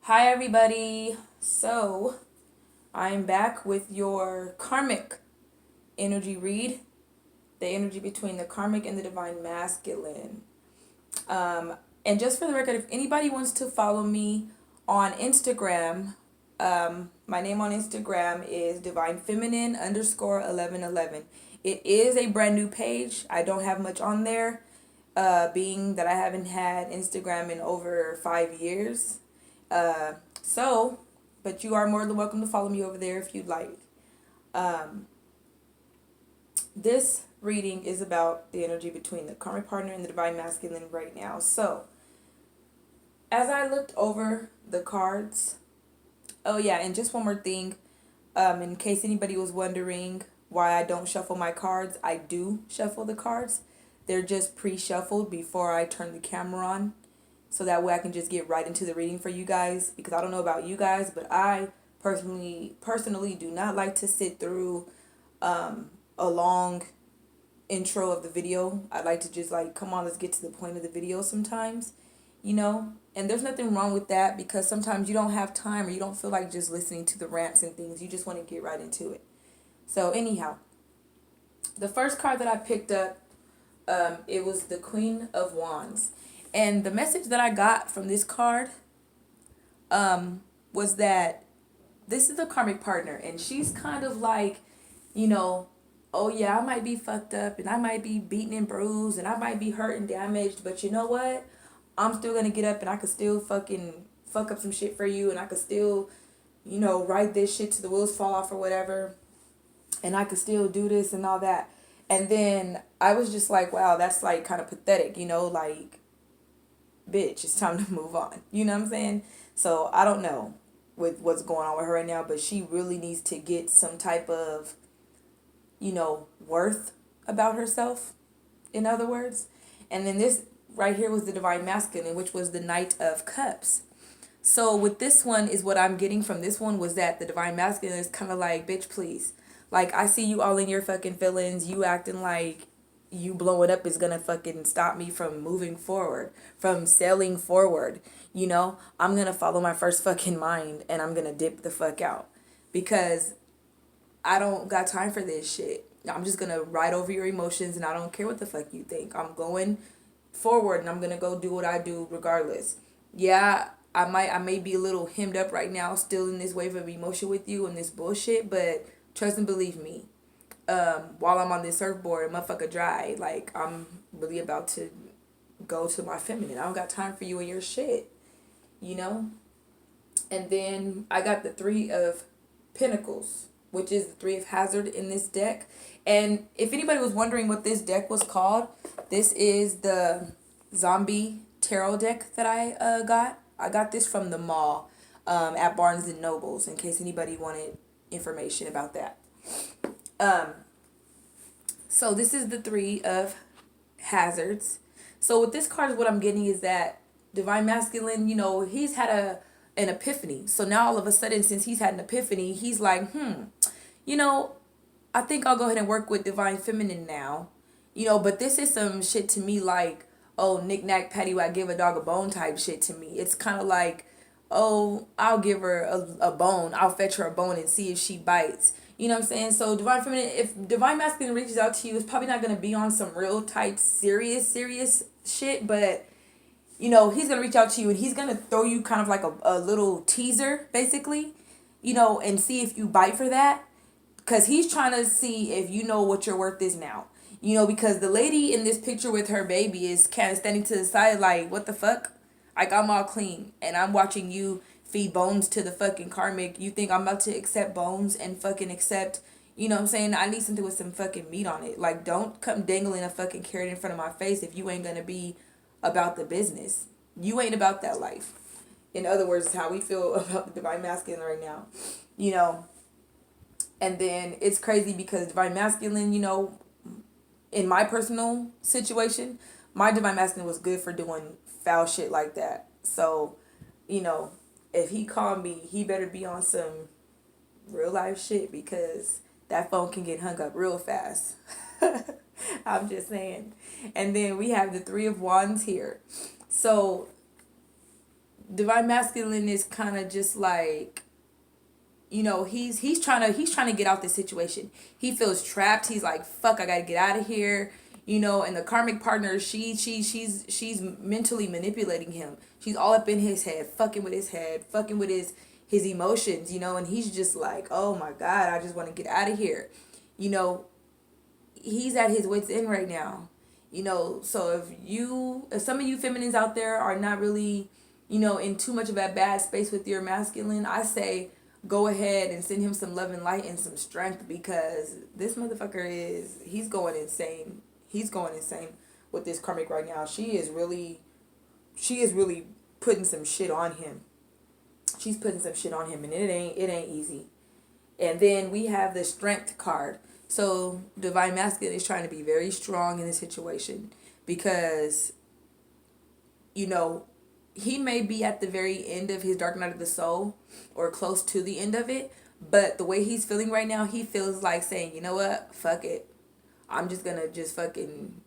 Hi, everybody. So, I'm back with your karmic energy read, the energy between the karmic and the divine masculine. Um, and just for the record, if anybody wants to follow me on Instagram, my name on Instagram is divine feminine underscore 1111. It is a brand new page. I don't have much on there, being that I haven't had Instagram in over 5 years. Uh, so, but you are more than welcome to follow me over there if you'd like. Um, this reading is about the energy between the karmic partner and the divine masculine right now. So, as I looked over the cards, oh yeah, and just one more thing, in case anybody was wondering why I don't shuffle my cards, I do shuffle the cards. They're just pre-shuffled before I turn the camera on, so that way I can just get right into the reading for you guys, because I don't know about you guys, but I personally do not like to sit through a long intro of the video. I like to just like, come on, let's get to the point of the video sometimes, you know? And there's nothing wrong with that, because sometimes you don't have time or you don't feel like just listening to the rants and things. You just want to get right into it. So anyhow, the first card that I picked up, it was the Queen of Wands. And the message that I got from this card was that this is the karmic partner, and she's kind of like, you know, oh yeah, I might be fucked up and I might be beaten and bruised and I might be hurt and damaged, but you know what? I'm still gonna get up and I could still fucking fuck up some shit for you, and I could still, ride this shit to the wheels fall off or whatever, and I could still do this and all that. And then I was just like, wow, that's like kind of pathetic, like, bitch, it's time to move on. You know what I'm saying? So I don't know with what's going on with her right now, but she really needs to get some type of, worth about herself, in other words. And then this right here was the divine masculine, which was the Knight of Cups. So with this one, is what I'm getting from this one was that the divine masculine is kind of like, bitch, please. Like, I see you all in your fucking feelings. You acting like you blowing up is gonna fucking stop me from moving forward, from sailing forward. I'm gonna follow my first fucking mind and I'm gonna dip the fuck out, because I don't got time for this shit. I'm just gonna ride over your emotions and I don't care what the fuck you think. I'm going forward and I'm gonna go do what I do regardless. Yeah, I may be a little hemmed up right now, still in this wave of emotion with you and this bullshit, but trust and believe me, while I'm on this surfboard, motherfucker dry, like, I'm really about to go to my feminine. I don't got time for you and your shit, you know? And then I got the Three of Pentacles, which is the Three of Hazard in this deck. And if anybody was wondering what this deck was called, this is the Zombie Tarot deck that I got. I got this from the mall, at Barnes and Nobles, in case anybody wanted information about that. So this is the Three of Hazards. So with this card, what I'm getting is that divine masculine, he's had an epiphany. So now all of a sudden, since he's had an epiphany, he's like, you know, I think I'll go ahead and work with divine feminine now. But this is some shit to me like, oh, knick knack paddywhack, give a dog a bone type shit to me. It's kind of like, oh, I'll give her a bone. I'll fetch her a bone and see if she bites. You know what I'm saying? So divine feminine, if divine masculine reaches out to you, it's probably not going to be on some real type serious shit, but he's going to reach out to you and he's going to throw you kind of like a little teaser, basically, and see if you bite for that. Because he's trying to see if you know what your worth is now. Because the lady in this picture with her baby is kind of standing to the side like, what the fuck? Like, I'm all clean and I'm watching you feed bones to the fucking karmic. You think I'm about to accept bones and fucking accept, you know what I'm saying? I need something with some fucking meat on it. Like, don't come dangling a fucking carrot in front of my face if you ain't gonna be about the business. You ain't about that life. In other words, it's how we feel about the divine masculine right now. And then it's crazy because divine masculine, in my personal situation, my divine masculine was good for doing foul shit like that. So, you know, if he called me, he better be on some real life shit, because that phone can get hung up real fast. I'm just saying. And then we have the Three of Wands here. So divine masculine is kind of just like, you know, he's trying to get out this situation. He feels trapped. He's like, fuck, I gotta get out of here. You know, and the karmic partner, she's mentally manipulating him. She's all up in his head, fucking with his emotions, you know, and he's just like, oh my god, I just want to get out of here. You know, he's at his wits end right now. You know, so if some of you feminines out there are not really, you know, in too much of a bad space with your masculine, I say go ahead and send him some love and light and some strength, because this motherfucker he's going insane. He's going insane with this karmic right now. She is really putting some shit on him. She's putting some shit on him, and it ain't easy. And then we have the strength card. So divine masculine is trying to be very strong in this situation, because, you know, he may be at the very end of his dark night of the soul, or close to the end of it, but the way he's feeling right now, he feels like saying, you know what, fuck it. I'm just gonna just fucking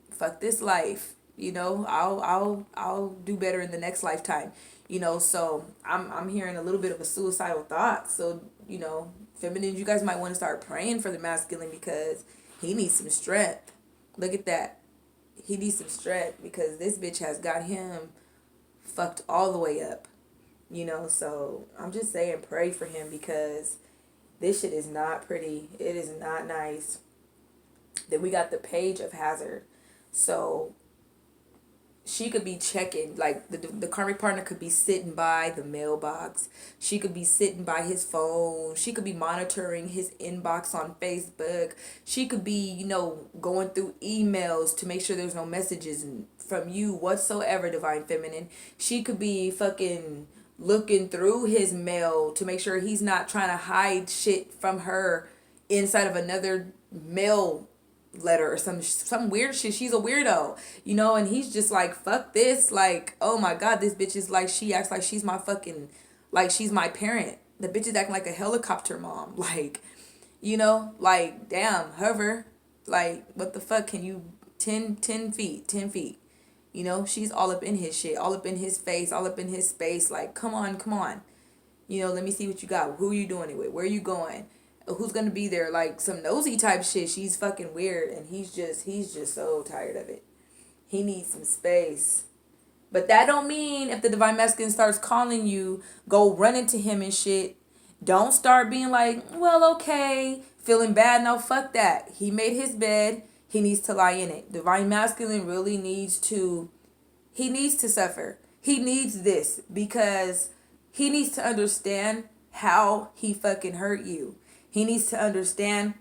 fuck this life. You know, I'll do better in the next lifetime. You know, so I'm hearing a little bit of a suicidal thought. So, you know, feminine, you guys might want to start praying for the masculine, because he needs some strength. Look at that. He needs some strength, because this bitch has got him fucked all the way up. You know, so I'm just saying pray for him, because this shit is not pretty. It is not nice. Then we got the page of hazard. So she could be checking, like the karmic partner could be sitting by the mailbox. She could be sitting by his phone. She could be monitoring his inbox on Facebook. She could be, you know, going through emails to make sure there's no messages from you whatsoever, divine feminine. She could be fucking looking through his mail to make sure he's not trying to hide shit from her inside of another mail letter or some weird shit. She's a weirdo, you know, and he's just like, fuck this. Like, oh my god, this bitch is like, she acts like she's my fucking, like she's my parent. The bitch is acting like a helicopter mom. Like, you know, like, damn, hover. Like, what the fuck, can you 10 feet. You know, she's all up in his shit, all up in his face, all up in his space. Like, come on. You know, let me see what you got. Who are you doing it with? Where are you going? Who's gonna be there? Like some nosy type shit. She's fucking weird, and he's just so tired of it. He needs some space. But that don't mean if the divine masculine starts calling you, go run into him and shit. Don't start being like, well, okay, feeling bad. No, fuck that. He made his bed. He needs to lie in it. Divine masculine really he needs to suffer. He needs this, because he needs to understand how he fucking hurt you. He needs to understand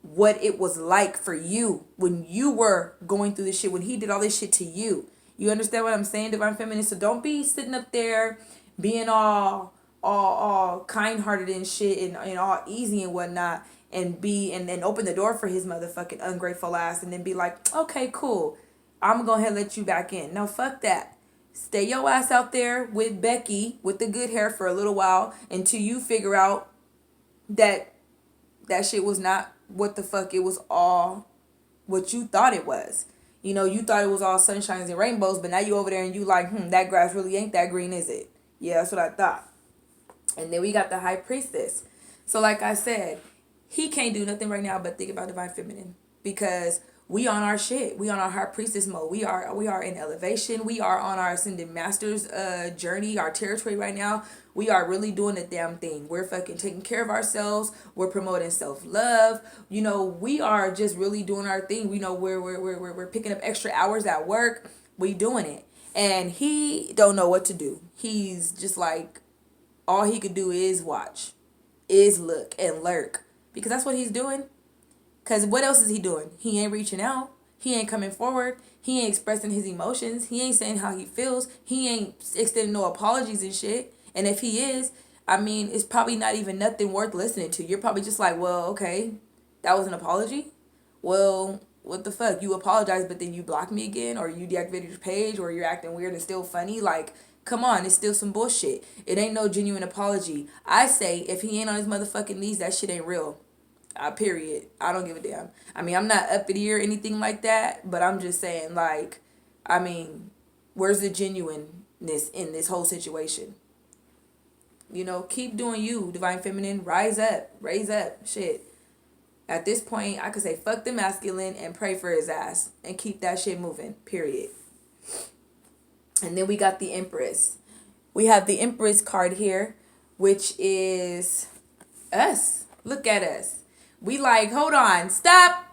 what it was like for you when you were going through this shit, when he did all this shit to you. You understand what I'm saying, divine feminine? So don't be sitting up there being all kind-hearted and shit, and all easy and whatnot, and then open the door for his motherfucking ungrateful ass, and then be like, okay, cool, I'm gonna go ahead and let you back in. No, fuck that. Stay your ass out there with Becky with the good hair for a little while, until you figure out that shit was not what the fuck it was all what you thought it was. You know, you thought it was all sunshines and rainbows, but now you over there and you like, that grass really ain't that green, is it? Yeah, that's what I thought. And then we got the high priestess. So like I said, he can't do nothing right now but think about divine feminine, because we on our shit. We on our high priestess mode. We are in elevation. We are on our ascended masters journey, our territory right now. We are really doing the damn thing. We're fucking taking care of ourselves. We're promoting self-love. You know, we are just really doing our thing. We know we're picking up extra hours at work. We doing it. And he don't know what to do. He's just like, all he could do is watch, is look and lurk, because that's what he's doing. Because what else is he doing? He ain't reaching out. He ain't coming forward. He ain't expressing his emotions. He ain't saying how he feels. He ain't extending no apologies and shit. And if he is, I mean, it's probably not even nothing worth listening to. You're probably just like, well, okay, that was an apology? Well, what the fuck? You apologize, but then you block me again? Or you deactivated your page? Or you're acting weird and still funny? Like, come on, it's still some bullshit. It ain't no genuine apology. I say, if he ain't on his motherfucking knees, that shit ain't real. Period. I don't give a damn. I mean, I'm not uppity or anything like that, but I'm just saying, like, I mean, where's the genuine? in this whole situation. You know, keep doing you, divine feminine. Rise up, raise up. Shit. At this point, I could say fuck the masculine and pray for his ass and keep that shit moving. Period. And then we got the Empress. We have the Empress card here, which is us. Look at us. We like, hold on, stop.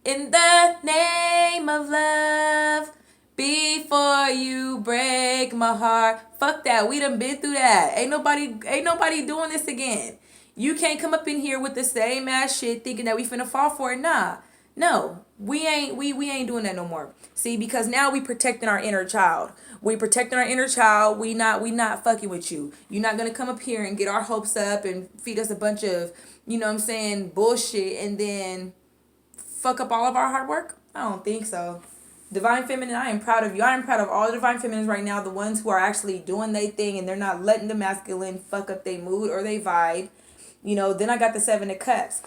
In the name of love, before you break my heart. Fuck that. We done been through that. Ain't nobody doing this again. You can't come up in here with the same ass shit thinking that we finna fall for it. Nah. No. We ain't doing that no more. See, because now we protecting our inner child. We protecting our inner child. We not fucking with you. You're not gonna come up here and get our hopes up and feed us a bunch of, you know what I'm saying, bullshit and then fuck up all of our hard work? I don't think so. Divine Feminine, I am proud of you. I am proud of all the Divine Feminines right now, the ones who are actually doing their thing and they're not letting the masculine fuck up their mood or their vibe. You know, then I got the Seven of Cups.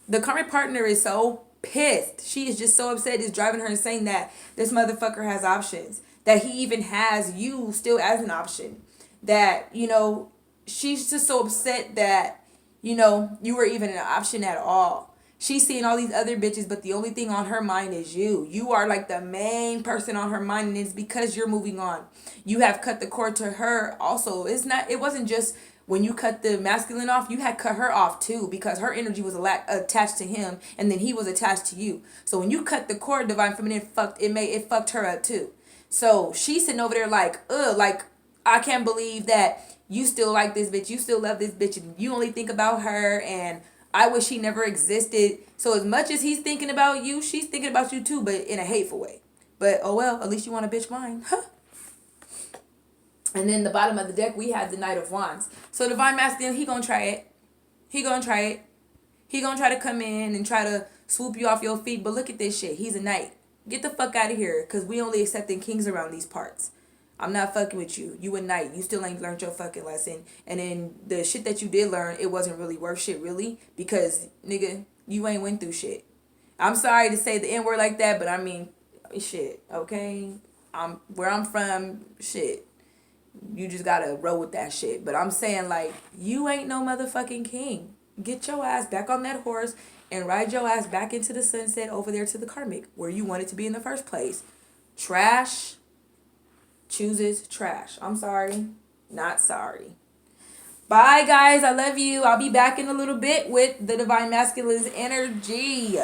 The karmic partner is so pissed. She is just so upset. It's driving her insane that this motherfucker has options. That he even has you still as an option. That, you know, she's just so upset that, you know, you were even an option at all. She's seeing all these other bitches, but the only thing on her mind is you. You are like the main person on her mind, and it's because you're moving on. You have cut the cord to her also. It wasn't just when you cut the masculine off, you had cut her off too, because her energy was attached to him, and then he was attached to you. So when you cut the cord, divine feminine it fucked her up too. So she's sitting over there like, like, I can't believe that you still like this bitch, you still love this bitch, and you only think about her, and I wish she never existed. So as much as he's thinking about you, she's thinking about you too, but in a hateful way. But oh well, at least you want a bitch mine. Huh. And then the bottom of the deck, we have the Knight of Wands. So Divine Masculine, he gonna try it. He gonna try to come in and try to swoop you off your feet. But look at this shit. He's a knight. Get the fuck out of here, because we only accepting kings around these parts. I'm not fucking with you. You a knight. You still ain't learned your fucking lesson. And then the shit that you did learn, it wasn't really worth shit, really. Because, nigga, you ain't went through shit. I'm sorry to say the N-word like that, but I mean, shit, okay? Where I'm from, shit. You just gotta roll with that shit. But I'm saying, like, you ain't no motherfucking king. Get your ass back on that horse and ride your ass back into the sunset over there to the karmic, where you wanted to be in the first place. Trash chooses trash. I'm sorry. Not sorry. Bye, guys. I love you. I'll be back in a little bit with the Divine Masculine's energy.